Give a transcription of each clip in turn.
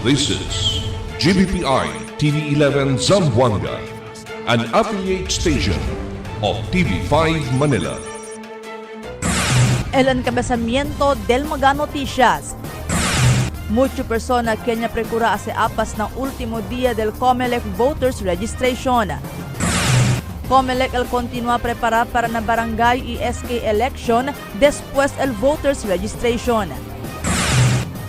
This is GBPI TV11 Zamboanga, an affiliate station of TV5 Manila. El encabezamiento del Mega Noticias. Mucho persona Kenya precura hace apas ng último día del COMELEC Voters Registration. COMELEC el continúa a preparar para na barangay y SK election después el Voters Registration.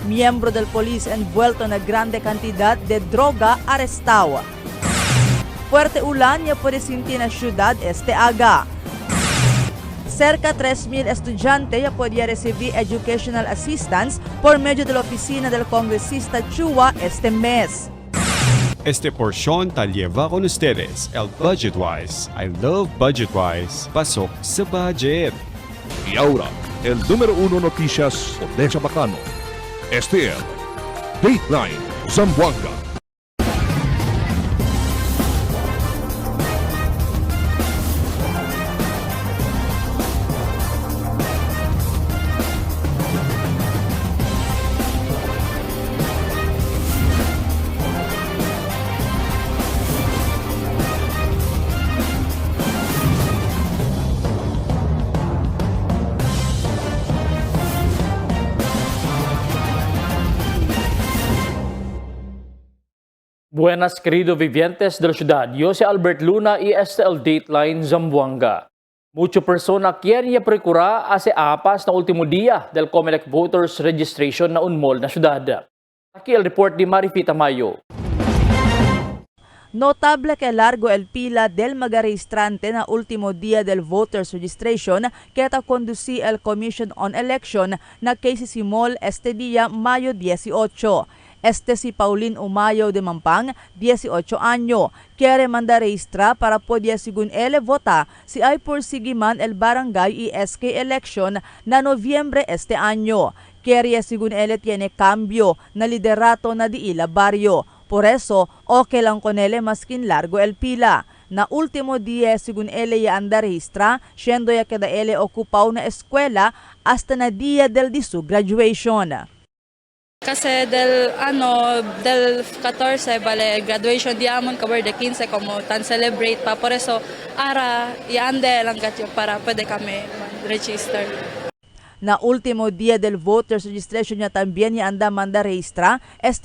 Miembro del police envuelto na grande cantidad de droga arrestado. Fuerte ulan ya puede sentir na ciudad este aga. Cerca 3,000 estudiantes ya podía recibir educational assistance por medio de la oficina del congresista Chua este mes. Este porción tal lleva con ustedes el Budgetwise. I love Budgetwise. Pasok sa budget. Y ahora, el número 1 noticias de Chabacano. Este es Dateline Zamboanga. Buenas, queridos vivientes de la ciudad. Yo soy Albert Luna y este es el Dateline Zamboanga. Muchas personas quieren procurar hace apas na último día del COMELEC Voters Registration na unmol na ciudad. Aquí el report de Marifita Mayo. Notable que largo el pila del magaregistrante na último día del Voters Registration que conducí el Commission on Election na KCC Mall este día Mayo 18. Este si Pauline Umayo de Mampang, 18 años, quiere mandar registra para poder según él vota si hay porsigiman el barangay y SK election na noviembre este año. Quiere según él tiene cambio na liderato na di ila barrio. Por eso, okay lang con él maskin largo el pila. Na último día según él ya anda registra, siendo ya queda él ocupado na eskwela hasta na día del di su graduation. Kasi del 14 bale graduation di amon kabar de 15 como tan celebrate pa por eso ara iande lang gatyo para pwede kami register. Na último día del voters registration ya también ya anda manda registra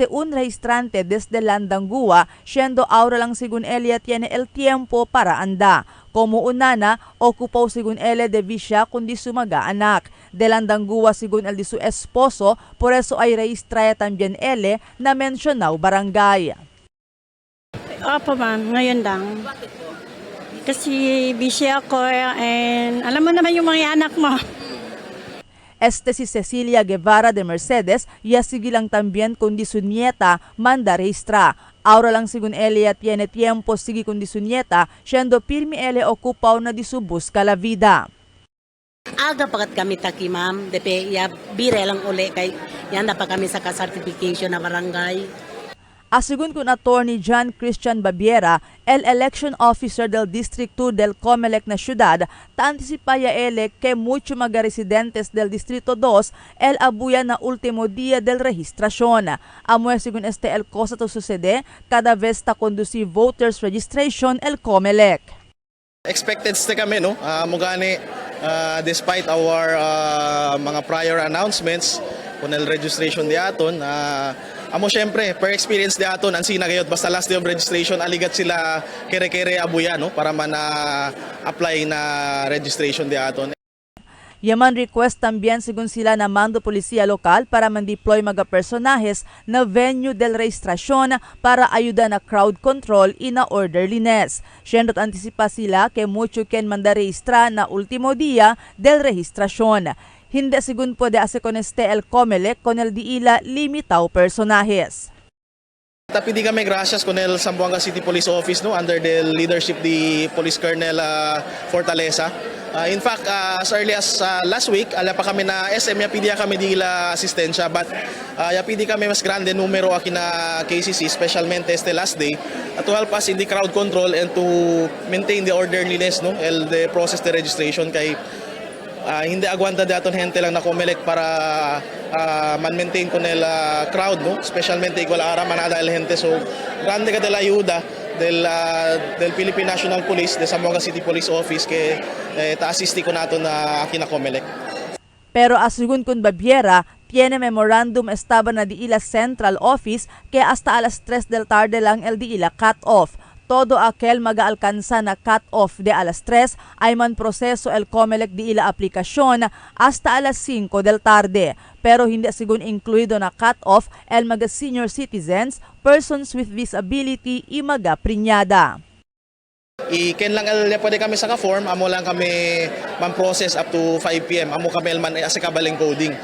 un registrante desde Landangua siendo ahora lang según ella tiene el tiempo para anda. Como unana, ocupó según él de visa kundi sumaga anak. De Landangua según el de su esposo, por eso ay registra también él na mencionaw barangay. Opo ma'am, ngayon lang. Kasi busy ako and alam mo naman yung mga anak mo. Si Cecilia Guevara de Mercedes, ya sigilang también kundi su nieta manda registra. Ahora lang según ella tiene tiempo sige kundi su nieta, siendo pirmi ele ocupado na di su busca la vida. Aga pakat kami taki ma'am, depe ya bire lang uli kay yanda pa kami sa ka-certification na barangay. Asigun kun Attorney John Christian Babiera, el election officer del District 2 del COMELEC na ciudad, ta-anticipaya ele que mucho mga residentes del Distrito 2 el abuya na último día del registrasyon. Amoy sigun el cosa to sucede cada vez ta conduci voters registration el COMELEC. Expected kami no, mugani despite our mga prior announcements kung el registration di aton, amo syempre per experience di aton ang sinagayot basta last day of registration aligat sila kere-kere abuya no para man apply na registration di aton. Yaman request también según sila na mando polisya lokal para man-deploy mga personajes na venue del registrasyon para ayuda na crowd control y na orderliness. Siyendot antisipa sila que mucho ken manda-registra na último día del registrasyon. Hindi según puede ase con el COMELEC con el diila limitaw personajes. Tapi di kami gracias con el Zamboanga City Police Office no under the leadership di Police Colonel Fortaleza. In fact, as early as last week, ala pa kami na SM yapidi kami dila asistensya but yapidi kami mas grande numero aki na KCC specialmente este last day to help us in the crowd control and to maintain the orderliness no the process the registration kay hindi aguanta daton gente lang na Comelec para man-maintain con el crowd, no? Specialmente igual ara manada el gente. So, grande ka de la ayuda del Philippine National Police, de Zamboanga City Police Office, que ta-assisti ko nato na aquí na Comelec. Pero asugun kun Baviera, tiene memorandum estaba na di ila Central Office que hasta alas 3 del tarde lang el di ila cut-off. Todo aquel mag-aalkansa na cut-off de alas 3 ay man proseso el Comelec di ila aplikasyon hasta alas 5 del tarde. Pero hindi sigun incluido na cut-off el mga senior citizens, persons with disability y mga prinyada. Ken lang pwede kami sa ka-form, amo lang kami man-process up to 5 p.m. Amo kami man as kabaling coding.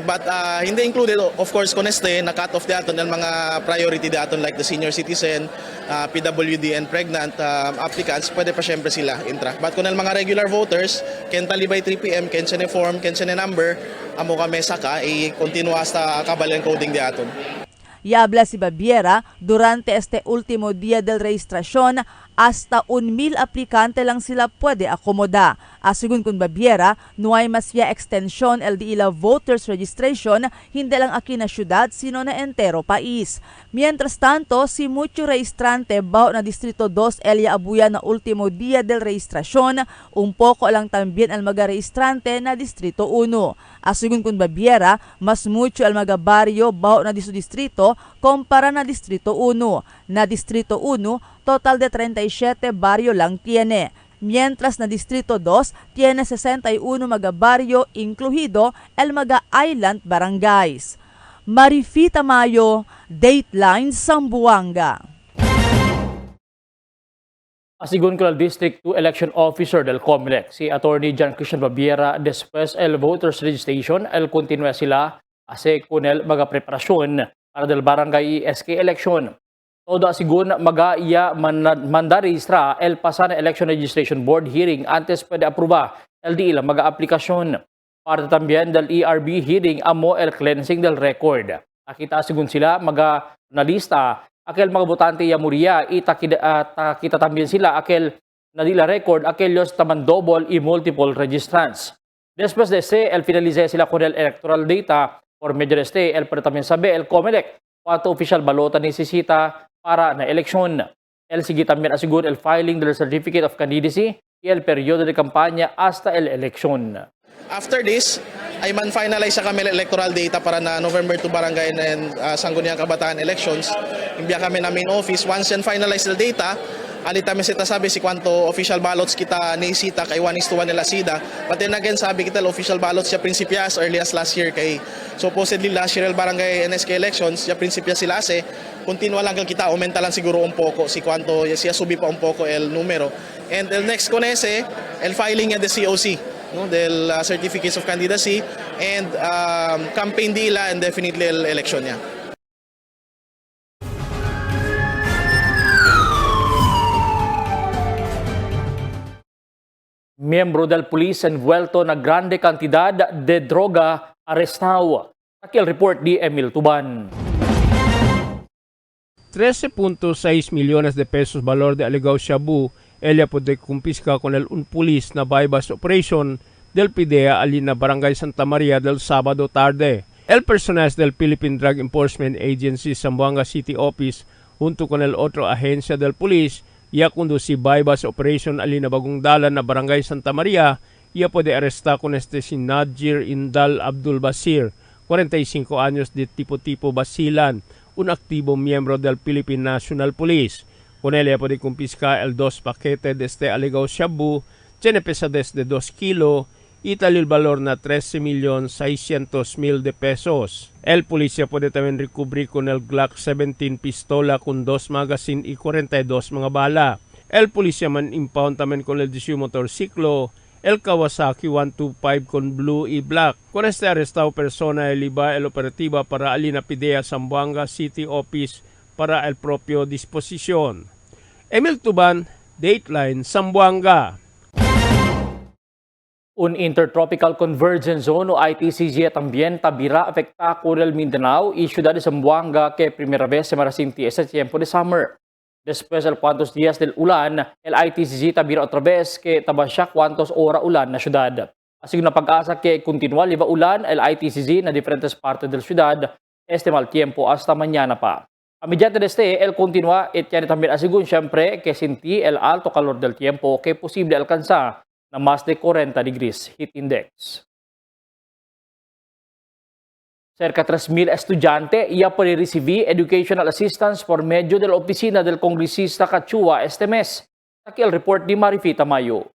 But hindi included, of course, koneste, na cut-off daton ng mga priority daton like the senior citizen, PWD and pregnant applicants, pwede pa syempre sila intra. But kung mga regular voters, ken tali by 3 p.m., ken siya form, ken siya number, amo kami saka, continue hasta kabaling coding daton. Y habla si Baviera, durante este último día del registrasyon, hasta 1,000 aplikante lang sila pwede akomoda. Asigun kun Baviera, no hay masya extension el di ila voters registration, hindi lang aquí na syudad, sino na entero pais. Mientras tanto, si mucho registrante bao na Distrito 2 Elia Abuya na último día del registrasyon, un poco lang también el mga registrante na Distrito 1. Asigun kun Baviera, mas mucho el mga baryo bao na diso distrito kumpara na Distrito 1. Na Distrito 1, total de 37 barrio lang tiene. Mientras na Distrito 2 tiene 61 mga barrio incluido el mga island barangays. Marifita Mayo, Dateline Zamboanga. Asigun ko District 2 Election Officer del Comelec, si Attorney John Christian Baviera, después el voters registration, el continue sila ase kunel mga preparasyon para del barangay SK election. Todo asigun mag-iya mandaregistra el pasana Election Registration Board hearing antes pwede apruba el di ilang mga-aplikasyon. Parte también del ERB hearing amo el cleansing del record. Nakita asigun sila mga-nalista aquel mga botante yamuria kita también sila aquel nadila record aquellos taman double y multiple registrants. Después de ese, el finalize sila con el electoral data por medio de este, el pero también sabe el Comelec cuánto official balota necesita para na eleksyon. El sigue también asiguro el filing del Certificate of Candidacy y el periodo de campaña hasta el eleksyon. After this, ay man-finalize sa kami electoral data para na November 2 barangay and Sangguniang Kabataan elections. Imbiya kami na main office. Once yan finalize the data, alita mi sita sabi si kwanto official ballots kita naisita kay 1:1 nila sida. But then again, sabi kita official ballots siya prinsipya as early as last year kay supposedly last year el barangay NSK elections, siya prinsipya sila ase. Continua lang kita, aumenta lang siguro un poco si kwanto siya subi pa un poco el numero. And el next con ese, el filing niya de COC, no, del Certificates of Candidacy and campaign dila and definitely el election niya. Miyembro del pulis envuelto na grande cantidad de droga arrestado. Aquel report di Emil Tuban. 13.6 millones de pesos valor de alegado shabu, ella puede kumpiska con un pulis na bypass operation del PIDEA alina Barangay Santa Maria del sábado tarde. El personal del Philippine Drug Enforcement Agency Zamboanga City Office junto con el otro agencia del pulis ia conduci bypass operation alina bagong dalan na Barangay Santa Maria, ia puede arresta con este si Nadjir Indal Abdul Basir, 45 años de tipo Basilan, un activo miembro del Philippine National Police. Con él puede confiscar el 2 paquete de este alegado shabu, tiene pesadez de 2 kilo y tal el valor na 13.600.000 de pesos. El policía puede también recubrir con el Glock 17 pistola con 2 magazine y 42 mga bala. El policía man impound también con el 18 motorsiklo, el Kawasaki 125 con blue y black. Con este arrestado persona eliba el operativa para alina PIDEA Zamboanga City Office para el propio disposición. Emil Tuban, Dateline Zamboanga. Un intertropical convergence zone o ITCZ también tabira afecta Coral Mindanao y ciudad de Zamboanga que primera vez se marasinti ese tiempo de summer. Después de cuantos días del ulan, el ITCZ tabira otra vez que tabasya cuantos ora ulan na ciudad. Así na pag-asa que continúa liba ulan el ITCZ na diferentes partes del ciudad este mal tiempo hasta mañana pa. A mediante de este, el continúa et yan también asigun siempre que sentí el alto calor del tiempo que posible alcanzar na más de 40 degrees heat index. Cerca 3,000 estudyante ya puede recibir educational assistance por medio de la oficina del congresista Cachua este mes. Aquí el report ni Marifita Mayo.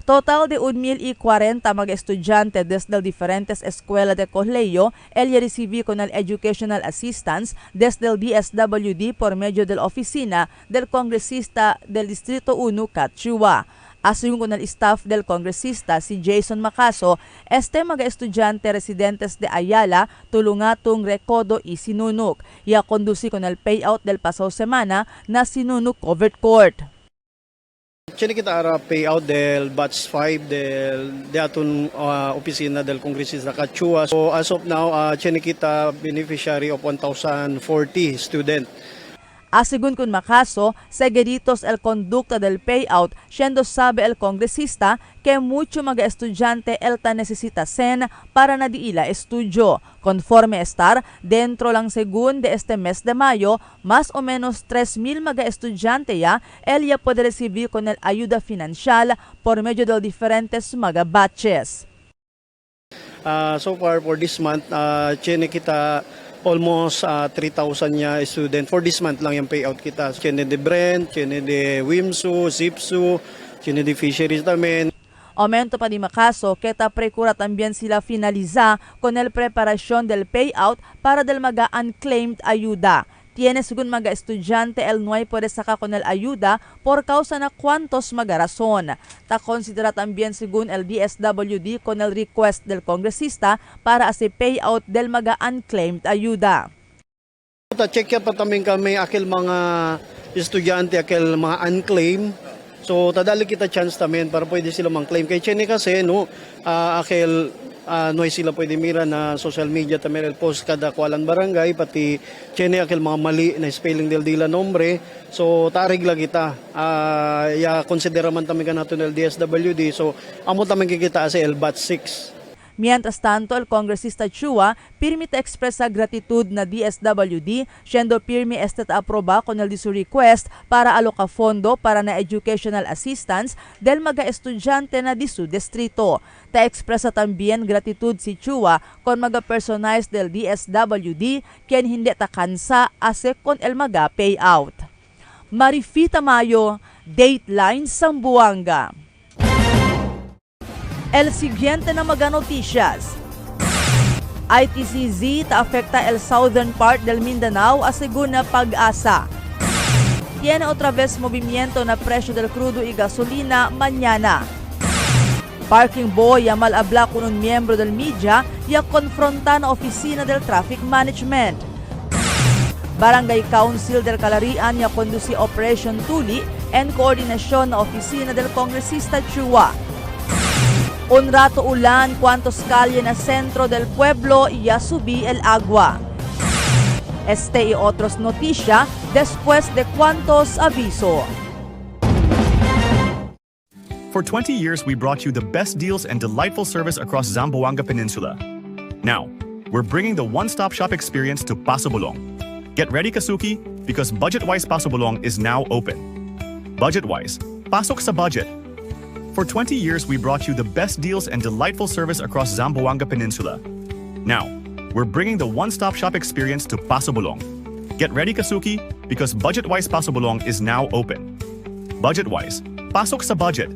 Total de 1,040 mga estudyante desde diferentes escuelas de colegio el recibí con el educational assistance desde el DSWD por medio de la oficina del congresista del Distrito 1 Cachua. Ayon con el staff del congresista si Jason Macaso, este mga estudyante residentes de Ayala tulungatong Recodo y Sinunuk. Ya conduci con el payout del pasado semana na Sinunuk Covered Court. Tiene kita ara payout del batch 5 de aton opisina del Congresista Cachua. So as of now, tiene kita beneficiary of 1,040 student. Asigun kun Macaso, seguiditos el conducta del payout, siendo sabe el congresista que mucho mga estudyante el ta necesitasen para na diila estudio. Conforme estar, dentro lang según de este mes de mayo, más o menos 3,000 mga estudyante ya, el ya puede recibir con el ayuda financial por medio de diferentes mga batches. So far for this month, tiene kita almost 3,000 niya student. For this month lang yung payout kita. Tiene de Brent, tiene de Wimsu, Zipsu, tiene de Fisheries también. Aumento pa di Macaso, kita precura también sila finaliza con el preparación del payout para del mga unclaimed ayuda. Tiene según mga estudyante el no puede sacar con el ayuda por causa na cuantos mga razón. Ta considera también según el DSWD con el request del congresista para ase payout del mga unclaimed ayuda. Check pa tamin kami akil mga estudyante, akil mga unclaimed. So tadali kita chance tamin para pwede sila mang-claim. Kay Chene kasi no, akil no sila pwede mira na social media tamir el post kada kwalan barangay pati Chene akil mga mali na spelling del dila nombre. So tarig la kita. Ya konsidera man tamin kanato del DSWD. So amo tamin kikita sa el batch 6. Mientras tanto, el congresista Chua permite expresa gratitud na DSWD, siendo firme este aproba con el de su request para aloca fondo para na educational assistance del mga estudyante na di su distrito. Ta expresa también gratitud si Chua con mga personajes del DSWD quien hindi takansa ase con el mga payout. Marifita Mayo, Dateline Zamboanga. El siguiente na mga noticias. ITCZ ta afecta el southern part del Mindanao asegun na pag-asa. Tiene otra vez movimiento na presyo del crudo y gasolina mañana. Parking boy ya malabla con un miembro del media ya konfronta na oficina del traffic management. Barangay Council del Calarian ya conduci Operation Tuli en koordinasyon na oficina del Congresista Chua. Un rato ulan, cuantos calle na centro del pueblo ya subí el agua. Este y otros noticia después de cuantos aviso. For 20 years, we brought you the best deals and delightful service across Zamboanga Peninsula. Now, we're bringing the one-stop shop experience to Paso Bulong. Get ready, Kasuki, because Budget-Wise Paso Bulong is now open. Budget-Wise, pasok sa budget. For 20 years, we brought you the best deals and delightful service across Zamboanga Peninsula. Now, we're bringing the one-stop shop experience to Paso Bulong. Get ready, Kasuki, because Budget-Wise Paso Bulong is now open. Budget-Wise, pasok sa budget.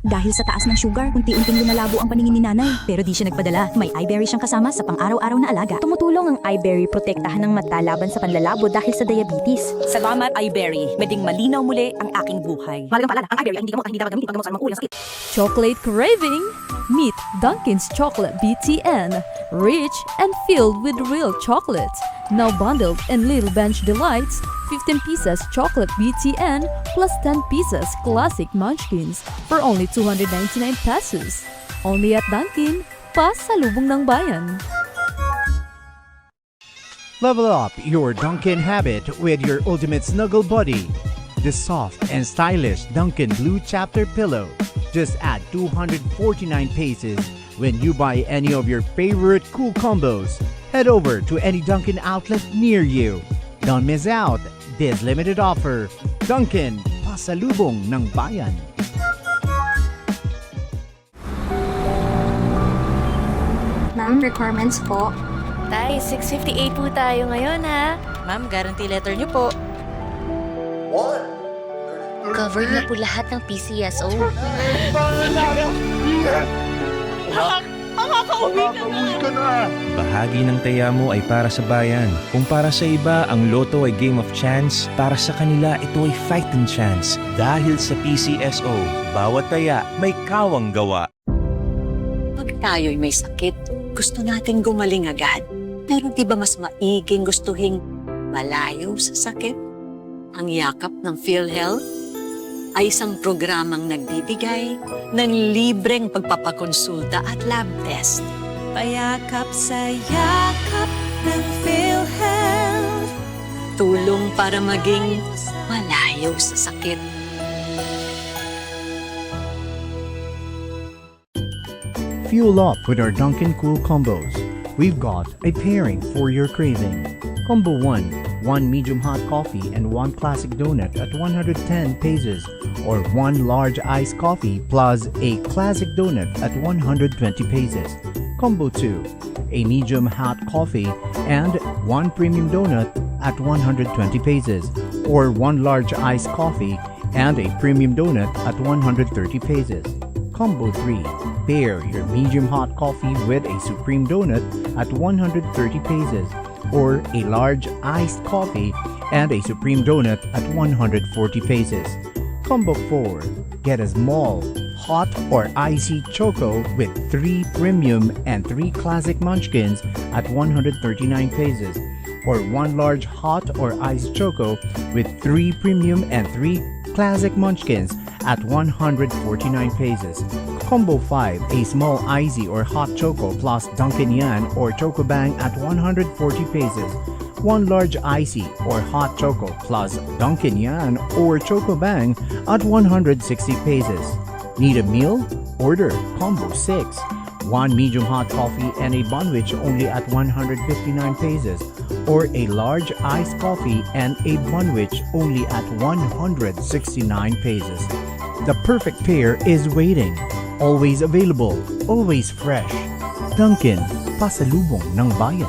Dahil sa taas ng sugar, unti-unting lumalabo ang paningin ni nanay. Pero di siya nagpadala. May iBerry siyang kasama sa pang-araw-araw na alaga. Tumutulong ang iBerry protektahan ng mata laban sa panlalabo dahil sa diabetes. Salamat iBerry. Meding malinaw muli ang aking buhay. Malagang paalala, ang iBerry ay hindi gamot at hindi dapat gamitin paggamot sa mga uri ng sakit. Chocolate craving? Meet Dunkin's Chocolate BTN. Rich and filled with real chocolate. Now bundled in Little Bench Delights, 15 pieces chocolate BTN plus 10 pieces classic munchkins for only 299 pesos. Only at Dunkin, pasalubong ng bayan. Level up your Dunkin habit with your ultimate snuggle buddy, the soft and stylish Dunkin Blue Chapter Pillow. Just add 249 pesos when you buy any of your favorite cool combos. Head over to any Dunkin' outlet near you. Don't miss out this limited offer. Dunkin', pasalubong ng bayan. Ma'am, requirements po. Tay, 658 po tayo ngayon ha. Ma'am, guarantee letter niyo po. Covered na po lahat ng PCSO. Makakauwi ka na! Bahagi ng taya mo ay para sa bayan. Kung para sa iba, ang loto ay game of chance, para sa kanila ito ay fighting chance. Dahil sa PCSO, bawat taya may kawang gawa. Pag tayo'y may sakit, gusto natin gumaling agad. Pero di ba mas maiging gustuhin malayo sa sakit? Ang yakap ng PhilHealth ay isang programang nagbibigay ng libreng pagpapakonsulta at lab test. Payakap sa yakap ng PhilHealth. Tulong para maging malayo sa sakit. Fuel up with our Dunkin' Cool Combos. We've got a pairing for your craving. Combo 1, 1 medium hot coffee and 1 classic donut at 110 pesos, or 1 large iced coffee plus a classic donut at 120 pesos. Combo 2, a medium hot coffee and 1 premium donut at 120 pesos, or 1 large iced coffee and a premium donut at 130 pesos. Combo 3, pair your medium hot coffee with a supreme donut at 130 pesos, or a large iced coffee and a supreme donut at 140 pesos. Combo 4, get a small hot or icy choco with 3 premium and 3 classic munchkins at 139 pesos, or 1 large hot or iced choco with 3 premium and 3 classic munchkins at 149 pesos. Combo 5, a small icy or hot choco plus Dunkin' Yan or Choco Bang at 140 pesos. 1 large icy or hot choco plus Dunkin' Yan or Choco Bang at 160 pesos. Need a meal? Order Combo 6. 1 medium hot coffee and a bunwich only at 159 pesos, or a large iced coffee and a bunwich only at 169 pesos. The perfect pair is waiting. Always available, always fresh. Dunkin', pasalubong ng bayan.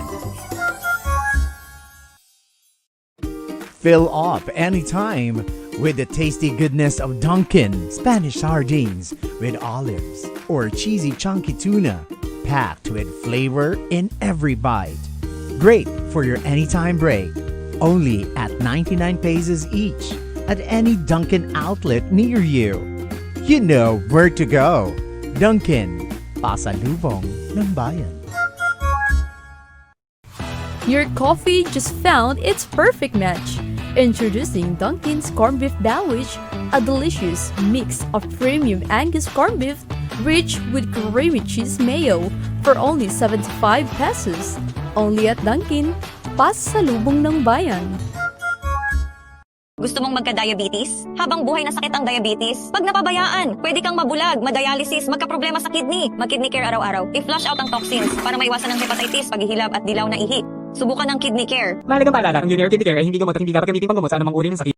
Fill up anytime with the tasty goodness of Dunkin' Spanish sardines with olives or cheesy chunky tuna, packed with flavor in every bite. Great for your anytime break. Only at 99 pesos each at any Dunkin' outlet near you. You know where to go. Dunkin', pasalubong ng bayan. Your coffee just found its perfect match. Introducing Dunkin's Corned Beef Sandwich, a delicious mix of premium Angus corned beef rich with creamy cheese mayo for only 75 pesos. Only at Dunkin', pasalubong ng bayan. Gusto mong magka-diabetes? Habang buhay na sakit ang diabetes, pag napabayaan, pwede kang mabulag, madialysis, magka-problema sa kidney. Mag-kidney care araw-araw. I-flush out ang toxins para maiwasan ang hepatitis, paghihilab at dilaw na ihi. Subukan ng kidney care. Mahalagang paalala, ang Junior Kidney Care ay hindi gamot at hindi dapat gamitin panggamot sa anumang uri ng sakit.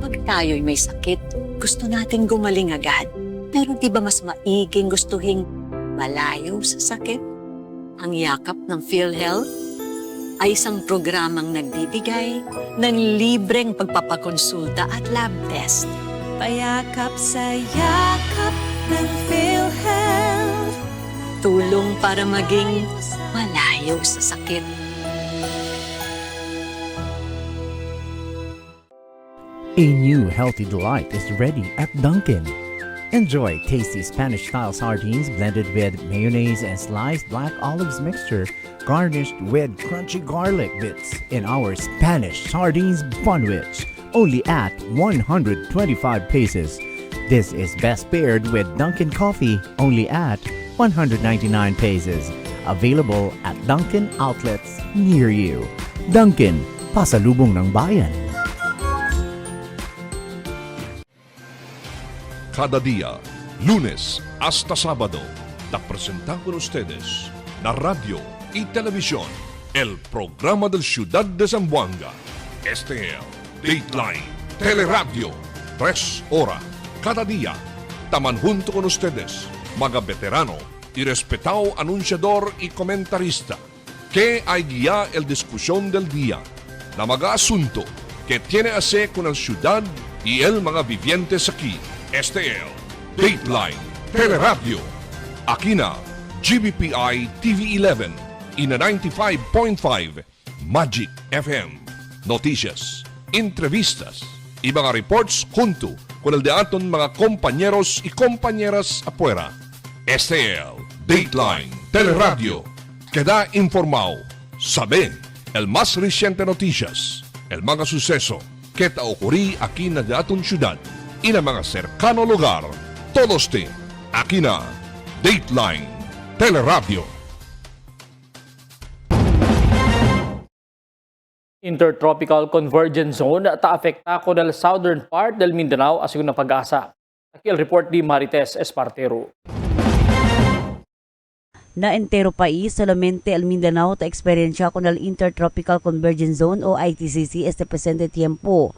Pag tayo'y may sakit, gusto natin gumaling agad. Pero di ba mas maiging gustuhin malayo sa sakit? Ang yakap ng PhilHealth ay isang programang nagbibigay ng libreng pagpapakonsulta at lab test. Payakap sa yakap ng PhilHealth. Tulong para maging malayo sa sakit. A new healthy delight is ready at Dunkin'. Enjoy tasty Spanish-style sardines blended with mayonnaise and sliced black olives mixture, garnished with crunchy garlic bits in our Spanish sardines bunwich, only at 125 pesos. This is best paired with Dunkin' coffee, only at 199 pesos. Available at Dunkin' outlets near you. Dunkin', pasalubong ng bayan. Kada dia, lunes hasta sábado. La presentan con ustedes la radio y televisión, el programa del Ciudad de Zamboanga. Este es Dateline Teleradio, 3 horas cada día. Taman junto con ustedes, mga veterano y respetado anunciador y comentarista, que hay guía el discusión del día, na mga asunto que tiene a hacer con la ciudad y el mga vivientes aquí. Este es Dateline Teleradio. Aquí na GBPI TV11 y na 95.5 Magic FM. Noticias, entrevistas y mga reports junto con el de aton mga compañeros y compañeras afuera. Este es Dateline Teleradio. Queda informado, sabe el más reciente noticias, el mga suceso que ta ocurrí aquí na de aton ciudad y na mga cercano lugar. Todos te aquí na Dateline Teleradio. Intertropical Convergence Zone ta-afekta ko del southern part del Mindanao asigon na pag-asa. Akil report di Marites Espartero. Na entero país, solamente el Mindanao ta experiencia con el Intertropical Convergence Zone o ITCZ este presente tiempo.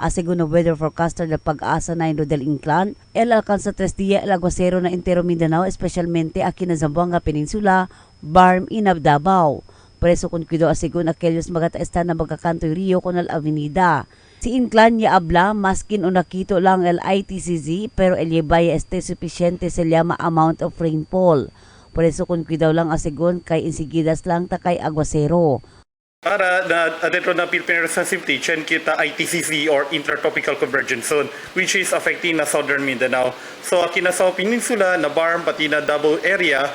Según el weather forecaster del Pag-asa na del Inclán, el alcanza 3 días el aguacero na entero Mindanao, especialmente aquí na Zamboanga Peninsula, Barm y Davao. Por eso kung cuido asigun aquellos magataestan na magkakanto Rio con el avenida. Si Inclán ya habla, maskin o nakito lang el ITCZ, pero el yebaya este suficiente se llama amount of rainfall. Por eso kung cuidaw lang asigun kay insigidas lang ta kay aguacero. Para dentro ng Philippine Sensitivity, chen kita ITCZ or Intertropical Convergence Zone, which is affecting na southern Mindanao. So aquí na sa peninsula, na Barm, pati na Davao area,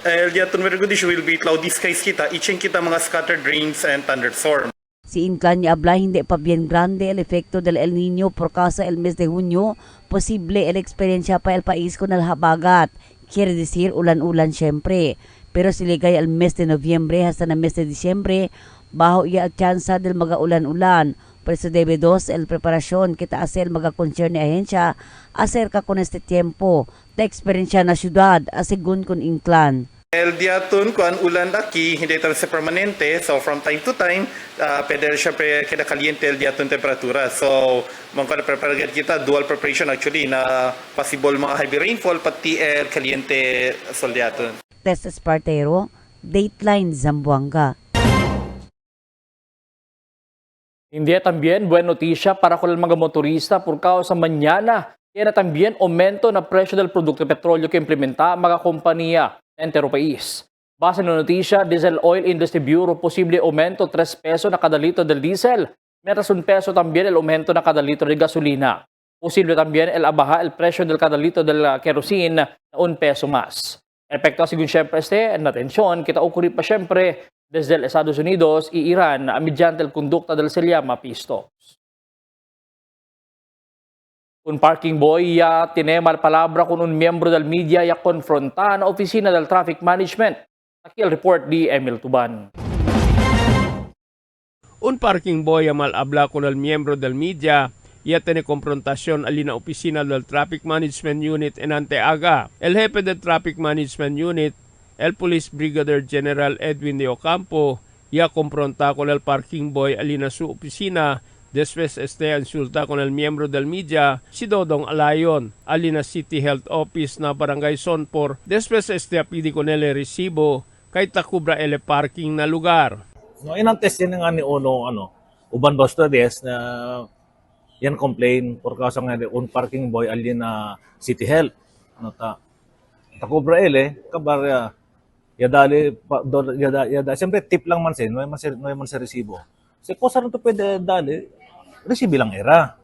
el día condition will be cloudy skies kita, ichen kita mga scattered rains and thunderstorms. Si Inclán ya habla, hindi pa bien grande el efecto del El Niño por causa el mes de junio, posible el experiencia pa el país con el habagat. Quiere decir ulan-ulan siyempre. Pero si ligay al mes de noviembre hasta na mes de diciembre, bajo iya tsansa del mga ulan-ulan. Por eso debe dos el preparasyon kita hacer mga concern ni ahensya acerca con este tiempo. Ta experiencia na syudad, asigun con Inclán. El diaton kuan ulan aki hindi tayo sa permanente, so from time to time pwede syempre kada kaliente el diaton temperatura. So prepare kita dual preparation actually na possible mga heavy rainfall pati el kaliente sol diaton. Test Espartero, Dateline Zamboanga. Hindi también buena noticia para con el mga motorista por causa mañana. Kaya también aumento na presyo del produkto petrolyo que implementa mga kompanya entero país. Base na noticia, Diesel Oil Industry Bureau, posible aumento 3 peso na kada litro del diesel. Mientras 1 peso también el aumento na kada litro de gasolina. Posible también el abaja el presyo del cada litro del kerosene na 1 peso más. Epekto según siyempre en atensyon, kita ukuri pa siyempre desde el Estados Unidos y Iran mediante el conducta del se llama pistos. Un parking boy ya tinema palabra con un miembro del media ya confronta na opisina del traffic management. Aquí el report di Emil Tuban. Un parking boy ya malhabla con el miembro del media ya tiene confrontación alina opisina del Traffic Management Unit en Anteaga. El jefe del Traffic Management Unit, el Police Brigadier General Edwin de Ocampo, ya confronta con el parking boy alina su opisina. Después insulta con el miembro del media, si Dodong Alayon, alina City Health Office na Barangay Sonpor. Después pidi con el resibo kay takubra el parking na lugar. No, inantes yan nga ni Uno, uban ba studies na yan complain por causa nga un parking boy alina City Health. Takubra kabar yadali siyempre tip lang man sin, no man sa resibo. Si cosa rin to pwede dali, resibi lang era.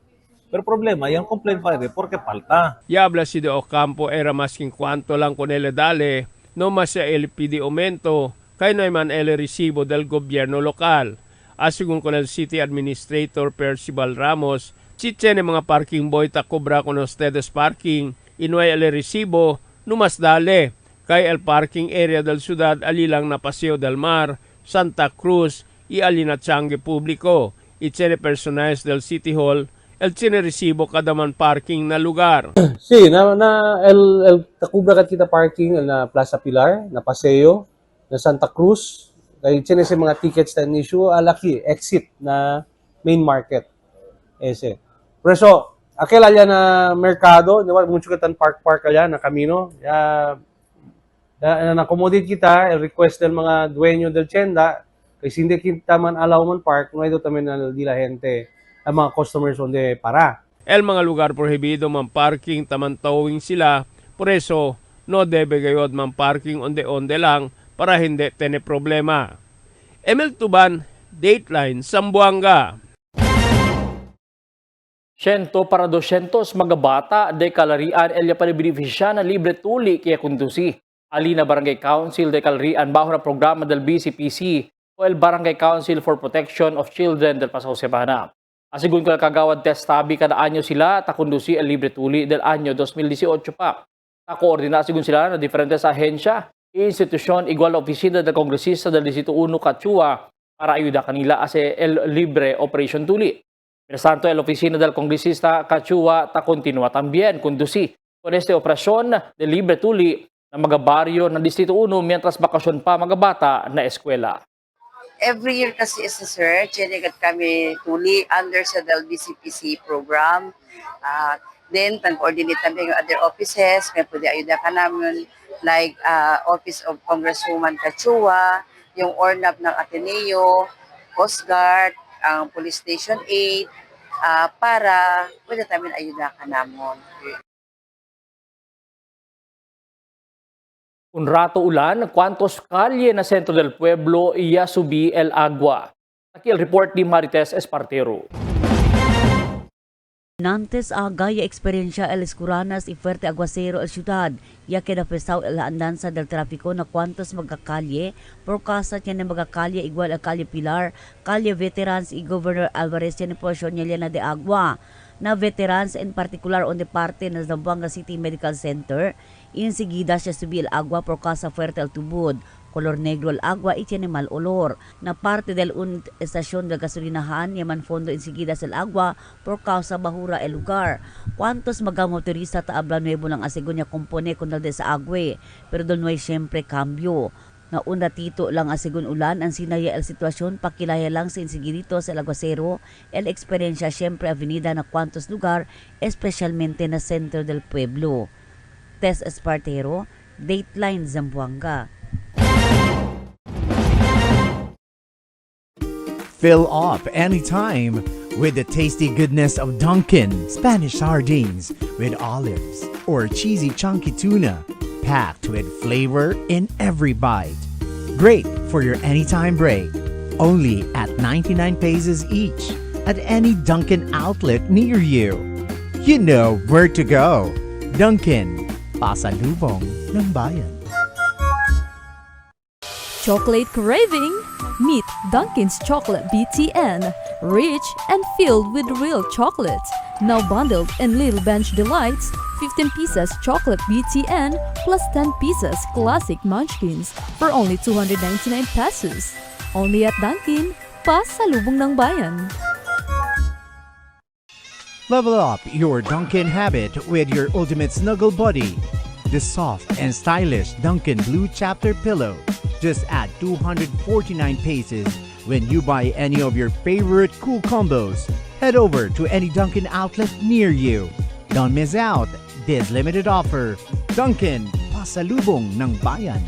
Pero problema, yung complaint file, porque falta. Yabla si De Ocampo era masking kwanto lang con ele dale, no mas el pidi aumento, kay no man el resibo del gobyerno lokal. Asigun con el City Administrator Percival Ramos, si tiene mga parking boy ta cobra con ustedes parking, inuay el resibo, no mas dale, kay el parking area del ciudad alilang na Paseo del Mar, Santa Cruz, y alinatsangue público. Itzene personajes del City Hall, el sineresibo kadaman parking na lugar. Sí, el Tacubra kat kita parking na Plaza Pilar, na Paseo, na Santa Cruz, kay tiene sa mga tickets na issue alaki exit na main market. Ese. Por eso, aquel allá na mercado, di ba, mucho katan park allá na camino. Na-accommodate kita, el request del mga dueño del tienda, kasi hindi kita man allow man park, no ito tamen na di la gente, ang mga customers onde para. El mga lugar prohibido man parking taman towing sila, por eso no debe gayod man parking onde-onde lang para hindi tene problema. Emil Tuban, Dateline, Zamboanga. 100 para 200 mga bata de kalarian elya pa benepisya na libre tuli kaya kundusi. Alina Barangay Council de Calarian bajo na programa del BCPC o el Barangay Council for Protection of Children del Pasao Sebana. Asigun ko na kagawad test tabi kada anyo sila takundusi el libre tuli del anyo 2018 pa. Takoordina asigun sila na diferentes ahensya, institusyon igual na opisina del Kongresista del Distrito 1 Cachua para ayuda kanila ase el libre operation tuli. Mientras tanto, el oficina del Congresista Cachua ta continua también conduci con esta operación de libre tuli ng mga baryo ng Distrito 1 mientras bakasyon pa mga bata na eskwela. Every year kasi sir, chinigat kami tuli under sa del BCPC program. Then, tan-coordinate kami yung other offices, may pwede ayuda ka namin, like Office of Congresswoman Cachua, yung ORNAP ng Ateneo, Coast Guard, ang Police Station 8, para pwede namin ayuda ka namon. Un rato ulan, cuantos kalye na sentro del pueblo iya subi el agua. Aquí el report ni Marites Espartero. Nantes agaya experiencia el Escuranas y fuerte aguacero el ciudad, ya que napesao el andanza del tráfico na cuantos magkakalye, por casa tiene magkakalye igual a Calle Pilar, Calle Veterans y Governor Alvarez tiene portion niya de agua. Na veterans en particular on de parte ng Zamboanga City Medical Center, inseguida siya subi el agua por casa fuerte el tubod. Color negro el agua y tiene mal olor. Na parte del estación de gasolinahan, yaman fondo enseguida el agua por causa bahura el lugar. ¿Cuántos magamotorista taabla nuevo ng asigunya compone con de sa agwe? Pero doon ay siyempre cambio. Na una tito lang asigun ulan ang sinaya el sitwasyon pakilaya lang sa insigidito sa aguacero el experiencia siyempre avenida na cuantos lugar especialmente na center del pueblo. Tess Espartero, Dateline Zamboanga. Fill up anytime with the tasty goodness of Dunkin' Spanish sardines with olives or cheesy chunky tuna, packed with flavor in every bite. Great for your anytime break. Only at 99 pesos each at any Dunkin' outlet near you. You know where to go. Dunkin', pasalubong ng bayan. Chocolate craving? Meet Dunkin's Chocolate BTN, rich and filled with real chocolate. Now bundled in Little Bench Delights, 15 pieces chocolate BTN plus 10 pieces classic munchkins for only 299 pesos. Only at Dunkin, pasalubong ng bayan. Level up your Dunkin' habit with your ultimate snuggle buddy. The soft and stylish Dunkin' Blue Chapter Pillow. Just add 249 pesos when you buy any of your favorite cool combos. Head over to any Dunkin' outlet near you. Don't miss out this limited offer. Dunkin', pasalubong ng bayan.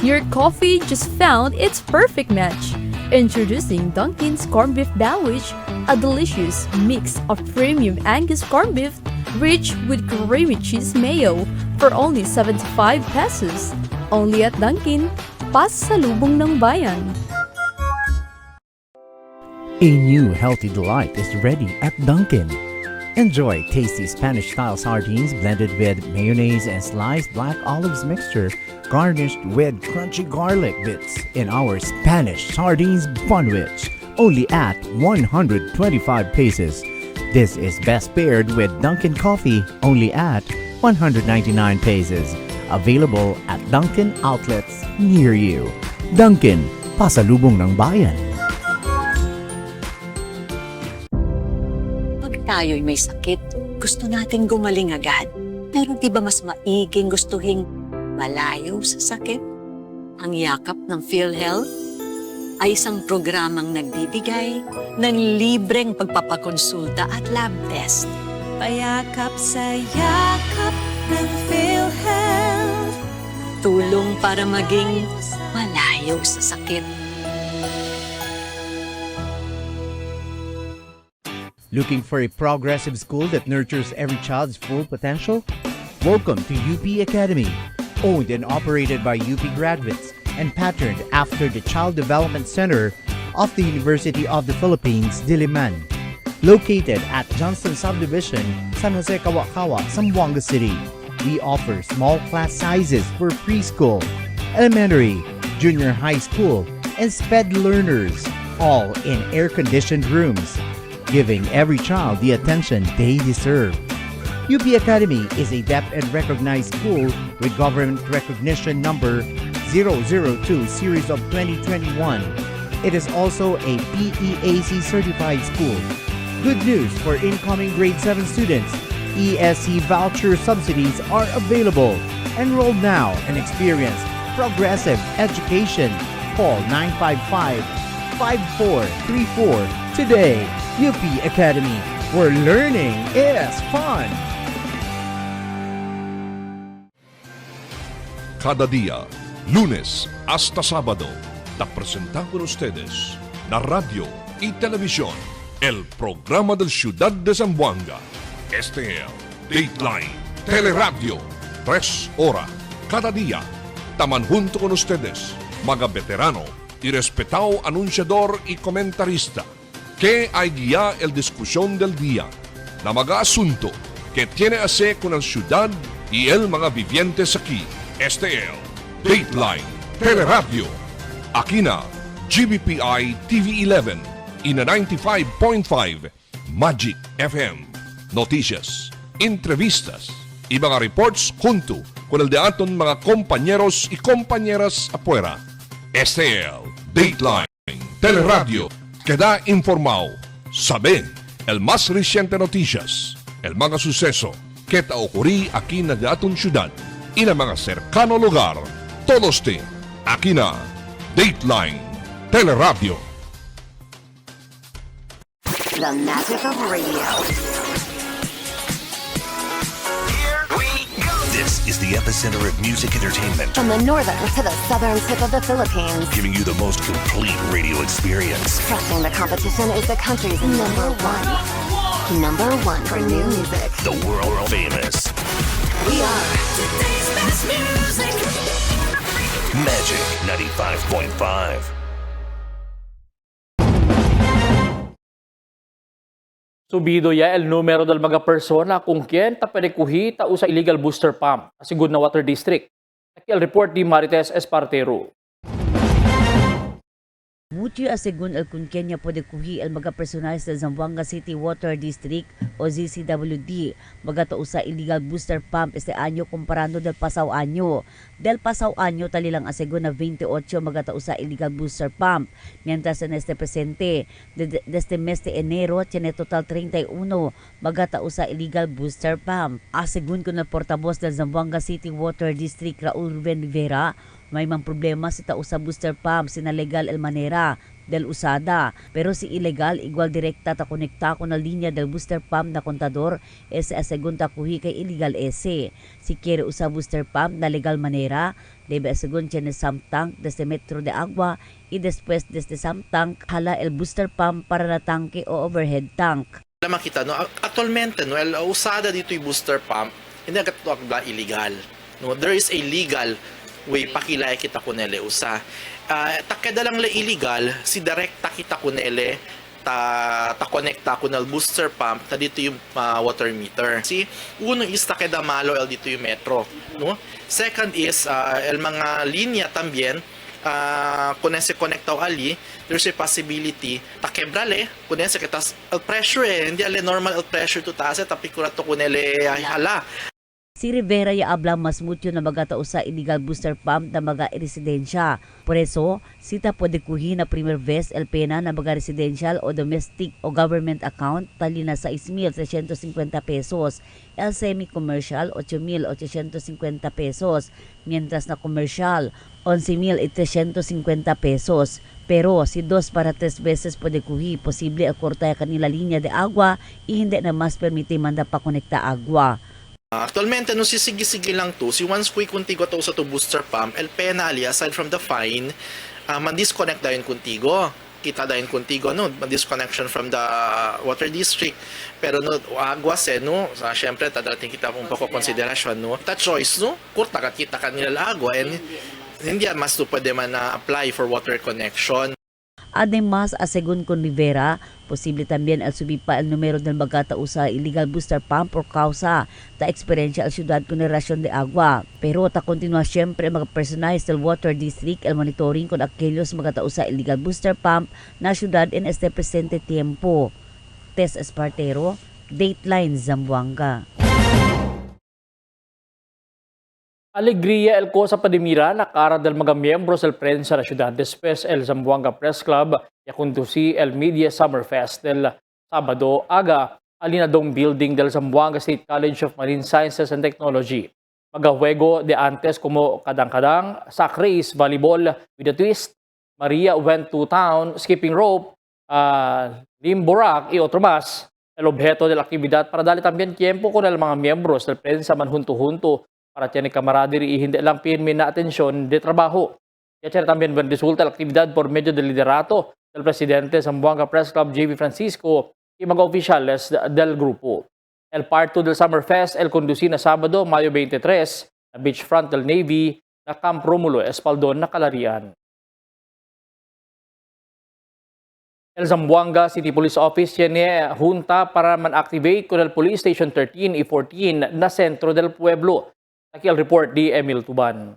Your coffee just found its perfect match. Introducing Dunkin's Corned Beef Sandwich, a delicious mix of premium Angus corned beef rich with creamy cheese mayo for only 75 pesos. Only at Dunkin, pasalubong ng bayan. A new healthy delight is ready at Dunkin'. Enjoy tasty Spanish-style sardines blended with mayonnaise and sliced black olives mixture, garnished with crunchy garlic bits in our Spanish sardines bunwich, only at 125 pesos. This is best paired with Dunkin' coffee, only at 199 pesos. Available at Dunkin' outlets near you. Dunkin', pasalubong ng bayan. tayo'y may sakit, gusto nating gumaling agad. Pero di ba mas maiging gustuhin malayo sa sakit? Ang yakap ng PhilHealth ay isang programang nagbibigay ng libreng pagpapakonsulta at lab test. Payakap sa yakap ng PhilHealth. Tulong para maging malayo sa sakit. Looking for a progressive school that nurtures every child's full potential? Welcome to UP Academy, owned and operated by UP graduates and patterned after the Child Development Center of the University of the Philippines, Diliman. Located at Johnston Subdivision, San Jose, Kawakawa, Zamboanga City, we offer small class sizes for preschool, elementary, junior high school, and SPED learners, all in air-conditioned rooms, giving every child the attention they deserve. UP Academy is a DEP and recognized school with government recognition number 002 series of 2021. It is also a PEAC certified school. Good news for incoming grade 7 students. ESC voucher subsidies are available. Enroll now and experience progressive education. Call 955-5434 today. UP Academy, where learning is fun. Cada día, lunes hasta sábado, te presentamos con ustedes la radio y televisión, el programa del Ciudad de Zamboanga. Este es Dateline Teleradio, 3 horas cada día. Taman junto con ustedes, mga veterano y respetado anunciador y comentarista, que hay guía el discusión del día, na mga asunto que tiene a ver con la ciudad y el mga vivientes aquí. Este es Dateline Teleradio. Aquí na GBPI TV11 y na 95.5 Magic FM. Noticias, entrevistas y mga reports junto con el de aton mga compañeros y compañeras afuera. Este es Dateline Teleradio. Queda informado, sabe el más reciente noticias, el mga suceso que te ocurrí aquí na daton ciudad y na mga cercano lugar. Todos te aquí na Dateline Teleradio. The magic of radio. This is the epicenter of music entertainment. From the northern to the southern tip of the Philippines. Giving you the most complete radio experience. Crushing the competition is the country's number one. Number one for new music. The world famous. We are today's best music. Magic 95.5. Subido ya el numero del mga persona kung quien ta perekuhi ta usa illegal booster pump sa Sigud na Water District. Aquí el report di Marites Espartero. Mucho asegun al kung kanya pwede kuhi al mga personal sa Zamboanga City Water District o ZCWD magata usa illegal booster pump este anyo comparando del pasaw anyo. Del pasaw anyo talilang asegun na 28 magata usa illegal booster pump. Mientras en este presente desde mes de enero tiene total 31 magata usa illegal booster pump. Asegun ko na portavoz del Zamboanga City Water District Raul Ruben Rivera, may mang problema si tao sa booster pump sina legal el manera del usada pero si ilegal igual direkta ta konekta ko na linya del booster pump na kontador ese asegun ta kuhi kay illegal ese si quiere usa booster pump na legal manera debe asegun tiene samtank desde Metro de Agua y después desde samtank hala el booster pump para na tanke o overhead tank. Makita no actualmente no el usada dito yung booster pump hindi agad illegal no there is a legal way pakilay kita kunele usa takeda lang la illegal si direkta kita kunele ta konekta kunel booster pump ta dito yung water meter si uno is takeda malo el dito yung metro no second is el mga linya también kung se konektaw ali there's a possibility takebrale kung se kitas el pressure hindi ale normal el pressure to taas tapi kurato kunele hala. Si Rivera ya ablang mas mutyo na magatao sa illegal booster pump na mga residensya. Por eso, sita pwede kuhin na primer vez el pena na mga residential o domestic o government account tali na 6,350 pesos, el semi-commercial 8,850 pesos, mientras na commercial 11,350 pesos. Pero si 2 para 3 veces pwede kuhi, posible akorta kanila linya de agua y hindi na mas permiti manda pa konekta agua. Actualmente, no sisigi-sige lang to, si once kuy kuntigo to sa to booster pump, el penalty, aside from the fine, man-disconnect dahil kuntigo. Kita dahil kuntigo, no? Man-disconnection from the water district. Pero no, agwa no? Siyempre, tadating kita kung pako-konsiderasyon, no? Ta choice, no? Kurta ka kita kanila agwa, and hindi mas to pwede man na-apply for water connection. Además, asegun con Rivera, posible también al subir pa el numero del magatao sa illegal booster pump por causa ta experiencia al syudad con rasyon de agua. Pero ta continua siempre mga personajes del water district el monitoring con aquellos magatao sa illegal booster pump na syudad en este presente tiempo. Tess Espartero, Dateline Zamboanga. Alegría el cosa padimira na cara del mga miyembros del prensa na siyudad después el Zamboanga Press Club ya conducí el Media Summer Fest del Sabado aga alinadong building del Zamboanga State College of Marine Sciences and Technology. Magajuego de antes como kadang-kadang, sack race, volleyball with a twist, Maria went to town, skipping rope, limborak y otro más. El objeto de la actividad para darle también tiempo con el mga miyembros del prensa man junto-junto para tiene camaraderie y hindi lang pirmi na atensyon de trabajo. Kaya también buen resulta la actividad por medio del liderato del presidente Zamboanga Press Club JV Francisco y mga oficiales del grupo. El part 2 del Summer Fest el conducí na Sabado, Mayo 23, na beachfront del Navy na Camp Romulo Espaldon na Calarian. El Zamboanga City Police Office tiene junta para man-activate con el Police Station 13 y 14 na sentro del pueblo. Aquí el report di Emil Tuban.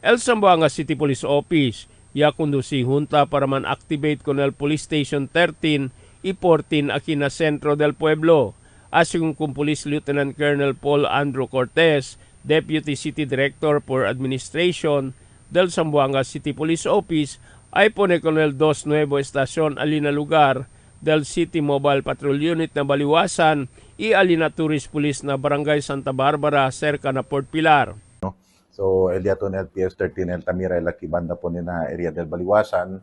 El Zamboanga City Police Office ya conducí junta para man-activate con el Police Station 13 y 14 aquí na sentro del pueblo. Ayon kung Police Lieutenant Colonel Paul Andrew Cortez, Deputy City Director for Administration del Zamboanga City Police Office, ay pone con el 2 nuevo estasyon alina lugar del City Mobile Patrol Unit na Baliwasan y alina Tourist Police na Barangay Santa Barbara cerca na Port Pilar. So, el día to el PS13, el Tamira, el Akibanda po na area del Baliwasan,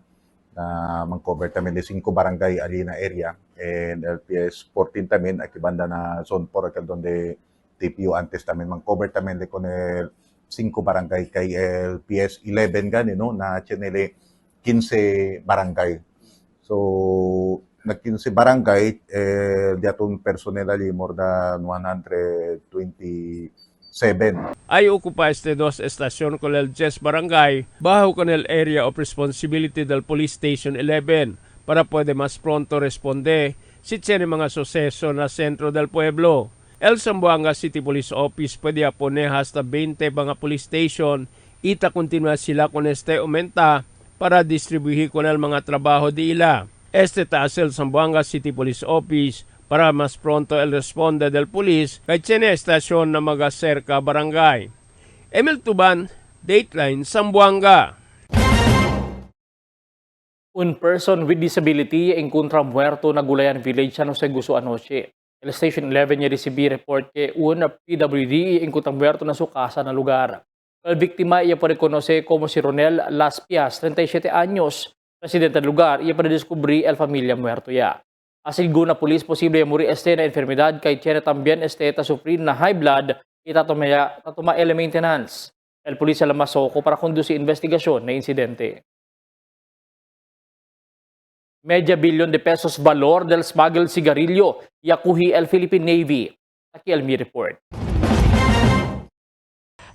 na mang-cover tamin de 5 barangay alina area, and el PS14 tamin, Akibanda na zone 4, donde TPU antes tamin, mang-cover tamin de con el 5 barangay kay el PS11 gani, no, na chenele 15 barangay. So, nag-15 barangay, diatong personnel ali more than 127. Ay ocupa este 2 estasyon con el 10 barangay bajo con el area of responsibility del Police Station 11 para puede mas pronto responde si tiene mga suceso na sentro del pueblo. El Zamboanga City Police Office pwede apone hasta 20 mga police station ita continua sila con este aumenta para distribuir con el mga trabajo de ila. Este taas el Zamboanga City Police Office para mas pronto el responde del police kay tiene estasyon na mga cerca barangay. Emil Tuban, Dateline Zamboanga. Un person with disability encontra muerto na Gulayan Village San Jose Guso anoche. El Station 11 niya recibí report que un PWD encontra muerto na su casa na lugar. El víctima iya po reconoce como si Ronel Las Pias, 37 años, residente del lugar, iya para descubrir el familia muerto ya. Asiguro na polis posible muri este na enfermedad kay tiene también este ta sufrir na high blood y tatuma ele maintenance. El polis sa Lamasoko para conducir investigasyon na insidente. Media billion de pesos valor del smuggled sigarilyo yakuhi el Philippine Navy. Aquí el Mi Report.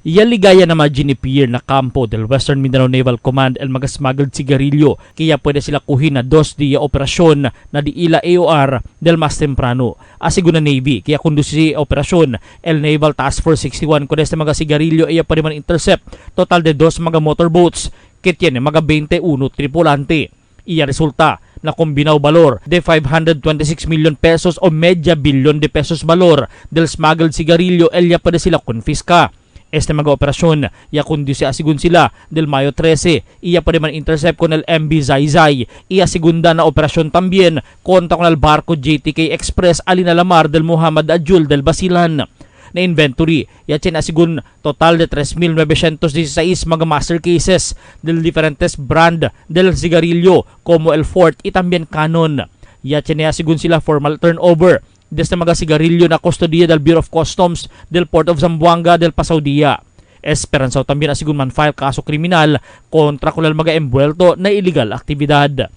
Yaligaya na ma-ginipir na kampo del Western Mindanao Naval Command el mga smuggled sigarilyo kaya pwede sila kuhin na 2 diya operasyon na di ila AOR del mas temprano. Asigo na Navy kaya kundusi operasyon el Naval Task Force 61 kunes na mga sigarilyo iya pwede man intercept total de 2 mga motorboats kit yan mga 21 tripulante. Iya resulta na kombinaw valor de 526 million pesos o media bilyon de pesos valor del smuggled sigarilyo elya pa de sila konfiska. Este mga operasyon, ya kundi si asigun sila del Mayo 13, iya pa man intercept con el MB Zaizay, iya segunda na operasyon tambien kontra con el barco JTK Express alina lamar del Muhammad Ajul del Basilan. Na inventory, ya asigun total de 3,916 mga master cases del diferentes brand del sigarilyo como el Fort y tambien Canon. Ya asigun sila formal turnover desde mga sigarilyo na kustodiya del Bureau of Customs del Port of Zamboanga del Pasaudia. Esperanza también asigun man file kaso kriminal kontra kulal mga embuelto na illegal aktibidad.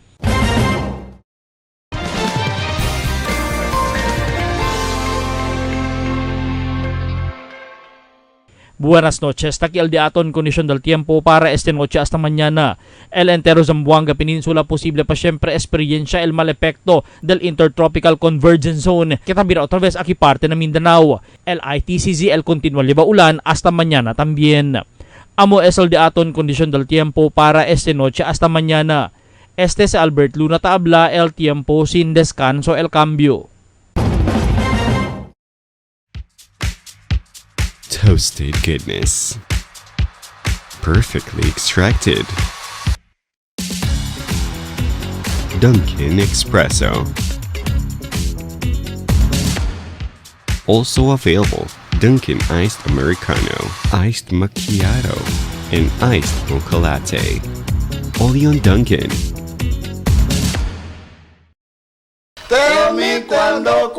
Buenas noches, taki al diaton kondisyon del tiempo para este noche hasta mañana. El entero Zamboanga Peninsula posible pa siempre experiencia el mal epekto del Intertropical Convergence Zone que también otra vez aquí parte de Mindanao. El ITCZ el continual liba ulan hasta mañana también. Amo es el diaton kondisyon del tiempo para este noche hasta mañana. Este es Albert Luna Tabla, el tiempo sin descanso el cambio. Toasted goodness. Perfectly extracted. Dunkin' Espresso. Also available, Dunkin' Iced Americano, Iced Macchiato, and Iced Mocha Latte. Only on Dunkin'. Tell me cuando.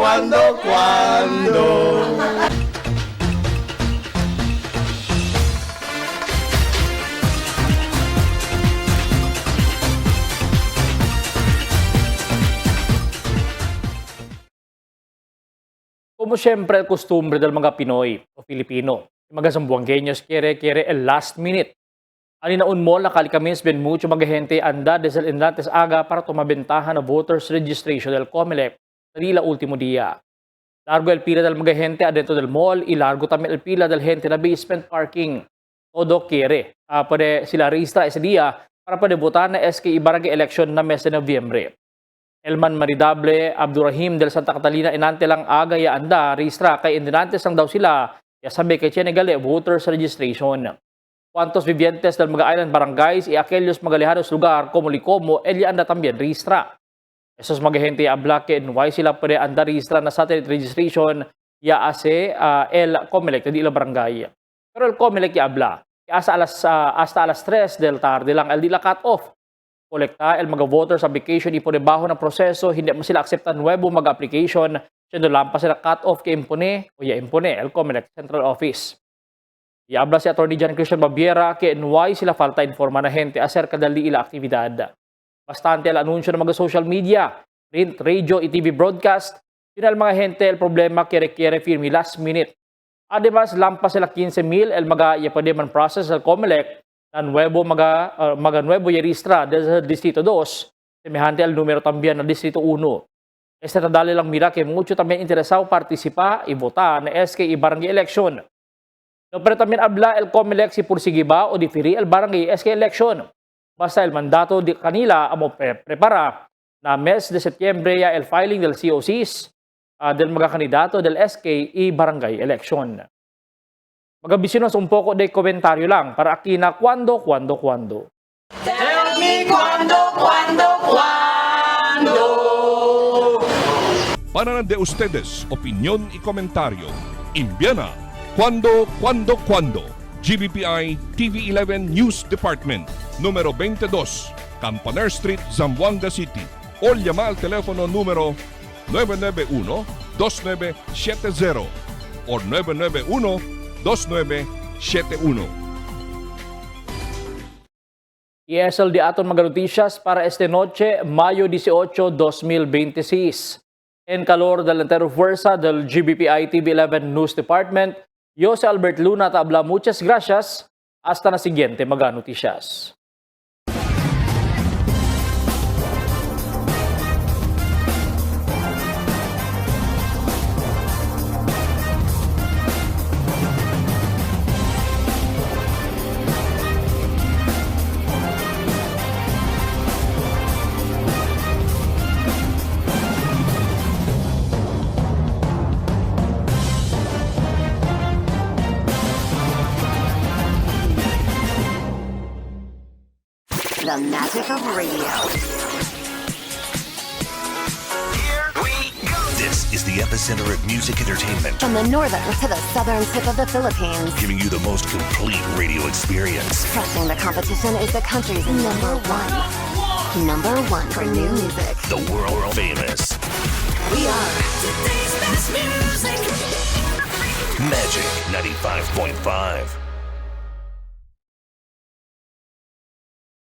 Como siyempre el costumbre del mga Pinoy o Filipino, yung mga Zamboangueños quiere el last minute. Alinaun mo nakali kami ben mucho mga gente anda desde el inlantes aga para tumabentahan na voters registration del COMELEC sa nila ultimo dia. Largo el pila del mga gente adentro del mall y largo también el pila del gente na basement parking. Todo quiere. Pwede sila registra ese dia para pwede votar na SK Barangay election na mes de Nobyembre. Elman Maridable Abdurrahim del Santa Catalina inante lang aga ya anda registra kay indinantes lang daw sila ya sabi kay Chenegale voters registration. Cuantos vivientes del mga island barangays y aquellos mga lejanos lugar como Licomo elya anda también registra. Esos mga gente habla que no hay sila pwede anda registra na satellite registration ya hace el COMELEC di la barangay. Pero el COMELEC ya habla que hasta alas 3 del tarde lang el di la cut off. Kolekta el mga voters application ipo debajo ng proseso, hindi mo sila akseptan nuevo mga application, siya lampas sila cut-off kay impone o ya impone el COMELEC Central Office. Iabla si Attorney John Christian Babiera que NY sila falta informa na gente acerca del ila aktibidad. Bastante el anunsyo ng mga social media, print, radio, TV broadcast, yun el mga gente el problema que requiere firme last minute. Además, lampas sila 15,000 el mga yapade man process el COMELEC na nuevo mga nuevo registra del Distrito 2, semejante al número también ng Distrito 1. Este tadali lang mira que mucho también interesado participa y votar na SK Barangay election. No, pero también habla el COMELEC si pursige ba o diferi el Barangay SK election. Basta el mandato di kanila amo prepara na mes de Setyembre ya el filing del COCs del mga kandidato del SK Barangay election. Magabisinos un poco de komentaryo lang para aquí na cuando. Tell me cuando. Para de ustedes, opinión y comentario. Envíana cuando. GBPI TV11 News Department, número 22, Campaner Street, Zamboanga City. O llama al teléfono número 991-2970 o 991-2971. Y es el de aton mga noticias para este noche, Mayo 18, 2026. En calor del entero fuerza del GBPI TV11 News Department, yo si Albert Luna Tabla, muchas gracias. Hasta na siguiente mga noticias. the magic of radio. This is the epicenter of music entertainment, From the northern to the southern tip of the Philippines, giving you the most complete radio experience. crushing the competition is the country's number one. Number one for new music. The world famous We are Today's best music. Magic 95.5.